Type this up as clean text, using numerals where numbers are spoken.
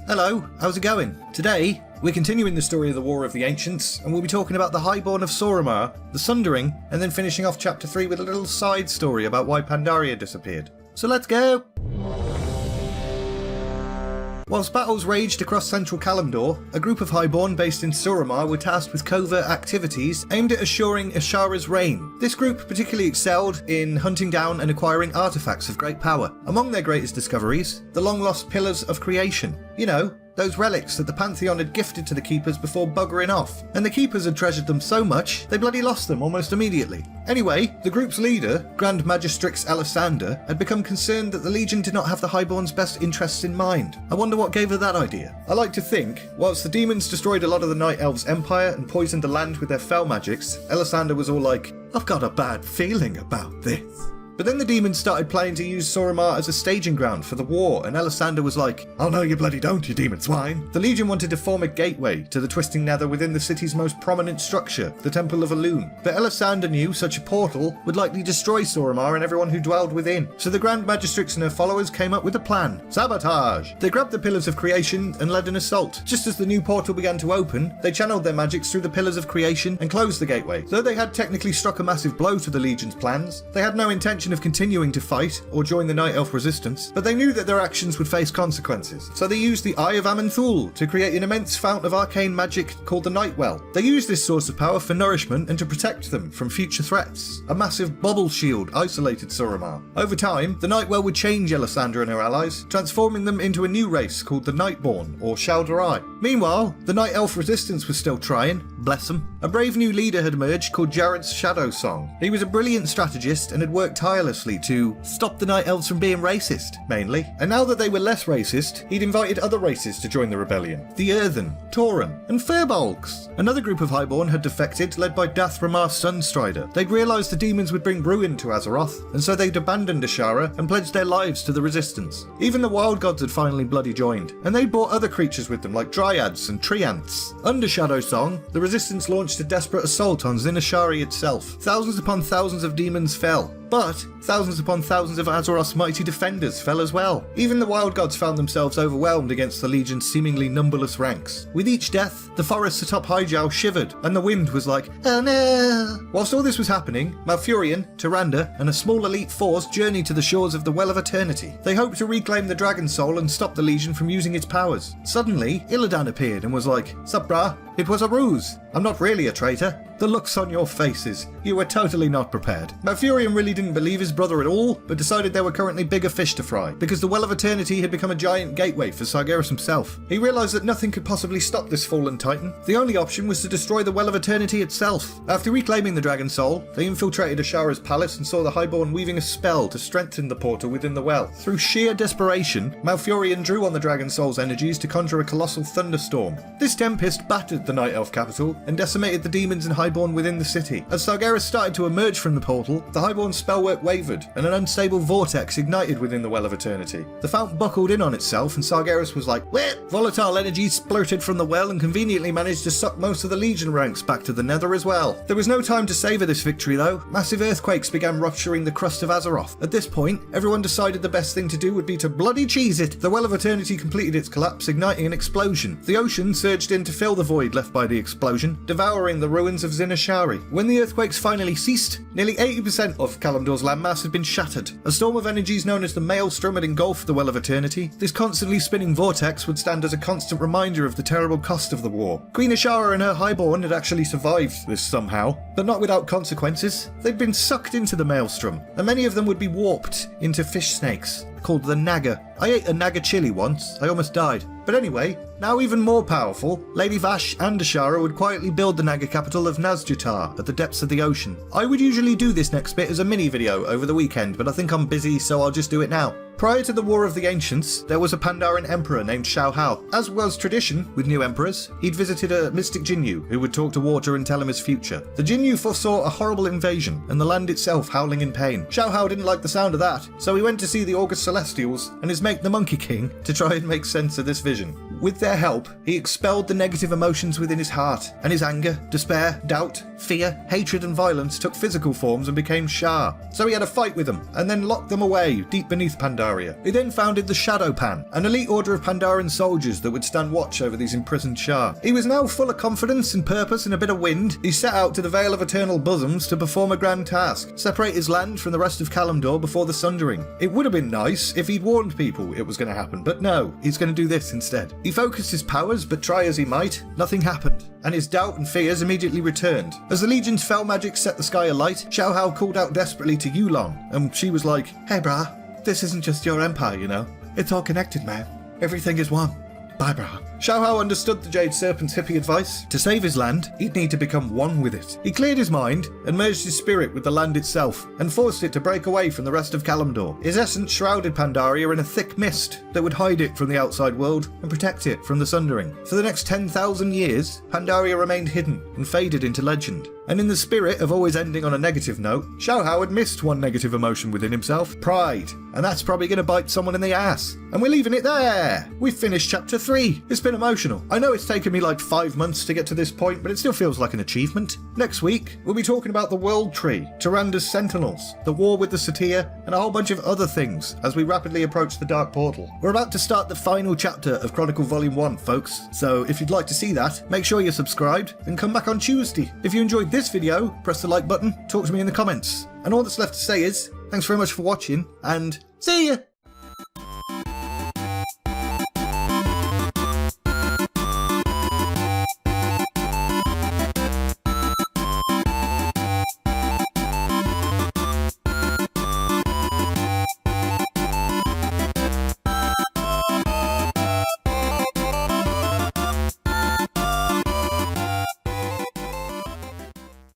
Hello, how's it going? Today, we're continuing the story of the War of the Ancients, and we'll be talking about the Highborn of Soramar, the Sundering, and then finishing off Chapter 3 with a little side story about why Pandaria disappeared. So let's go! Whilst battles raged across central Kalimdor, a group of Highborn based in Soramar were tasked with covert activities aimed at assuring Ashara's reign. This group particularly excelled in hunting down and acquiring artifacts of great power. Among their greatest discoveries, the long-lost Pillars of Creation. You know, those relics that the Pantheon had gifted to the Keepers before buggering off. And the Keepers had treasured them so much, they bloody lost them almost immediately. Anyway, the group's leader, Grand Magistrix Alisander, had become concerned that the Legion did not have the Highborn's best interests in mind. I wonder what gave her that idea. I like to think, whilst the demons destroyed a lot of the Night Elves' empire and poisoned the land with their fell magics, Alisander was all like, I've got a bad feeling about this. But then the demons started planning to use Soramar as a staging ground for the war, and Alisander was like, oh no you bloody don't, you demon swine. The Legion wanted to form a gateway to the Twisting Nether within the city's most prominent structure, the Temple of Alluding. But Alisander knew such a portal would likely destroy Soramar and everyone who dwelled within. So the Grand Magistrix and her followers came up with a plan. Sabotage! They grabbed the Pillars of Creation and led an assault. Just as the new portal began to open, they channeled their magics through the Pillars of Creation and closed the gateway. Though they had technically struck a massive blow to the Legion's plans, they had no intention of continuing to fight or join the Night Elf resistance, but they knew that their actions would face consequences. So they used the Eye of Aman'Thul to create an immense fount of arcane magic called the Nightwell. They used this source of power for nourishment and to protect them from future threats. A massive bubble shield isolated Soramar. Over time, the Nightwell would change Alisander and her allies, transforming them into a new race called the Nightborn, or Shaohao. Meanwhile, the Night Elf resistance was still trying, bless them. A brave new leader had emerged called Jared's Shadow Song. He was a brilliant strategist and had worked tirelessly to stop the Night Elves from being racist, mainly. And now that they were less racist, he'd invited other races to join the rebellion. The Earthen, Tauren, and Firbolgs. Another group of Highborn had defected, led by Dathramar Sunstrider. They'd realised the demons would bring ruin to Azeroth, and so they'd abandoned Ashara and pledged their lives to the resistance. Even the Wild Gods had finally bloody joined, and they'd brought other creatures with them like Dryads and Treants. Under Shadow Song, the resistance launched a desperate assault on Zinashari itself. Thousands upon thousands of demons fell. But thousands upon thousands of Azeroth's mighty defenders fell as well. Even the Wild Gods found themselves overwhelmed against the Legion's seemingly numberless ranks. With each death, the forests atop Hyjal shivered, and the wind was like, oh no! Whilst all this was happening, Malfurion, Tyrande, and a small elite force journeyed to the shores of the Well of Eternity. They hoped to reclaim the Dragon Soul and stop the Legion from using its powers. Suddenly, Illidan appeared and was like, sup brah? It was a ruse. I'm not really a traitor. The looks on your faces. You were totally not prepared. Malfurion really didn't believe his brother at all, but decided there were currently bigger fish to fry, because the Well of Eternity had become a giant gateway for Sargeras himself. He realised that nothing could possibly stop this fallen titan. The only option was to destroy the Well of Eternity itself. After reclaiming the Dragon Soul, they infiltrated Ashara's palace and saw the Highborn weaving a spell to strengthen the portal within the well. Through sheer desperation, Malfurion drew on the Dragon Soul's energies to conjure a colossal thunderstorm. This tempest battered the Night Elf capital and decimated the demons and Highborn within the city. As Sargeras started to emerge from the portal, the Highborn spellwork wavered, and an unstable vortex ignited within the Well of Eternity. The fount buckled in on itself, and Sargeras was like, "Whip!" Volatile energy splurted from the well and conveniently managed to suck most of the Legion ranks back to the Nether as well. There was no time to savour this victory though. Massive earthquakes began rupturing the crust of Azeroth. At this point, everyone decided the best thing to do would be to bloody cheese it. The Well of Eternity completed its collapse, igniting an explosion. The ocean surged in to fill the void left by the explosion, devouring the ruins of Zinashari. When the earthquakes finally ceased, nearly 80% of Kalimdor's landmass had been shattered. A storm of energies known as the Maelstrom had engulfed the Well of Eternity. This constantly spinning vortex would stand as a constant reminder of the terrible cost of the war. Queen Ashara and her Highborn had actually survived this somehow, but not without consequences. They'd been sucked into the Maelstrom, and many of them would be warped into fish snakes called the Naga. I ate a Naga chili once, I almost died. But anyway, now even more powerful, Lady Vash and Ashara would quietly build the Naga capital of Nazjutar at the depths of the ocean. I would usually do this next bit as a mini video over the weekend, but I think I'm busy, so I'll just do it now. Prior to the War of the Ancients, there was a Pandaren emperor named Shaohao. As was tradition with new emperors, he'd visited a mystic Jinyu who would talk to water and tell him his future. The Jinyu foresaw a horrible invasion and the land itself howling in pain. Shaohao didn't like the sound of that, so he went to see the August Celestials and his mate the Monkey King to try and make sense of this vision. With their help, he expelled the negative emotions within his heart, and his anger, despair, doubt, fear, hatred and violence took physical forms and became Shah. So he had a fight with them, and then locked them away deep beneath Pandaria. He then founded the Shadow Pan, an elite order of Pandaren soldiers that would stand watch over these imprisoned Shah. He was now full of confidence and purpose and a bit of wind. He set out to the Vale of Eternal Bosoms to perform a grand task, separate his land from the rest of Kalimdor before the Sundering. It would have been nice if he'd warned people it was going to happen, but no, he's going to do this instead. He focused his powers, but try as he might, nothing happened, and his doubt and fears immediately returned. As the Legion's fell magic set the sky alight, Shaohao called out desperately to Yulong, and she was like, "Hey brah, this isn't just your empire, you know. It's all connected, man. Everything is one. Bye brah." Shaohao understood the Jade Serpent's hippie advice. To save his land, he'd need to become one with it. He cleared his mind and merged his spirit with the land itself, and forced it to break away from the rest of Kalimdor. His essence shrouded Pandaria in a thick mist that would hide it from the outside world and protect it from the Sundering. For the next 10,000 years, Pandaria remained hidden and faded into legend. And in the spirit of always ending on a negative note, Shaohao had missed one negative emotion within himself: pride. And that's probably going to bite someone in the ass. And we're leaving it there! We've finished chapter 3. It's been emotional. I know it's taken me like 5 months to get to this point, but it still feels like an achievement. Next week, we'll be talking about the World Tree, Tyranda's Sentinels, the war with the Satia, and a whole bunch of other things as we rapidly approach the Dark Portal. We're about to start the final chapter of Chronicle Volume 1, folks, so if you'd like to see that, make sure you're subscribed and come back on Tuesday. If you enjoyed this video, press the like button, talk to me in the comments. And all that's left to say is, thanks very much for watching, and see ya!